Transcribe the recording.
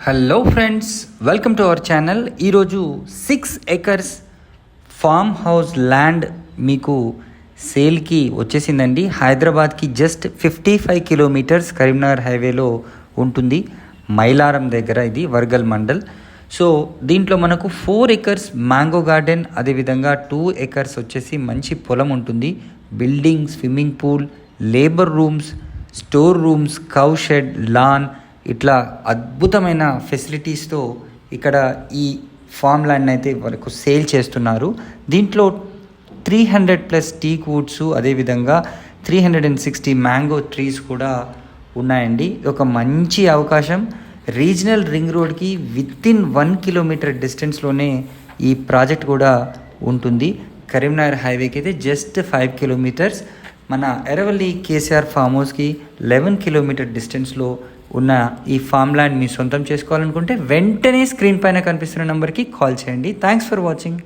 Hello friends, welcome to our channel. ఈరోజు 6 acres farm house land మీకు సేల్కి వచ్చేసిందండి. హైదరాబాద్కి జస్ట్ 55 కిలోమీటర్స్ కరీంనగర్ హైవేలో ఉంటుంది. మైలారం దగ్గర ఇది వర్గల్ మండల్. సో దీంట్లో మనకు 4 acres మ్యాంగో గార్డెన్, అదేవిధంగా 2 acres వచ్చేసి మంచి పొలం ఉంటుంది. Building, swimming pool, labour rooms, store rooms, cow shed, lawn, ఇట్లా అద్భుతమైన ఫెసిలిటీస్తో ఇక్కడ ఈ ఫామ్ ల్యాండ్ అయితే వరకు సేల్ చేస్తున్నారు. దీంట్లో 300+ టీక్ వుడ్స్, అదేవిధంగా 360 మ్యాంగో ట్రీస్ కూడా ఉన్నాయండి. ఒక మంచి అవకాశం. రీజనల్ రింగ్ రోడ్కి వితిన్ 1 కిలోమీటర్ డిస్టెన్స్లోనే ఈ ప్రాజెక్ట్ కూడా ఉంటుంది. కరీంనగర్ హైవేకి అయితే జస్ట్ 5 కిలోమీటర్స్. మన ఎరవల్లి కేసీఆర్ ఫామ్ హౌస్కి 11 కిలోమీటర్ డిస్టెన్స్లో ఉన్న ఈ ఫామ్ ల్యాండ్ మీ సొంతం చేసుకోవాలనుకుంటే వెంటనే స్క్రీన్ పైన కనిపిస్తున్న నెంబర్కి కాల్ చేయండి. Thanks for watching.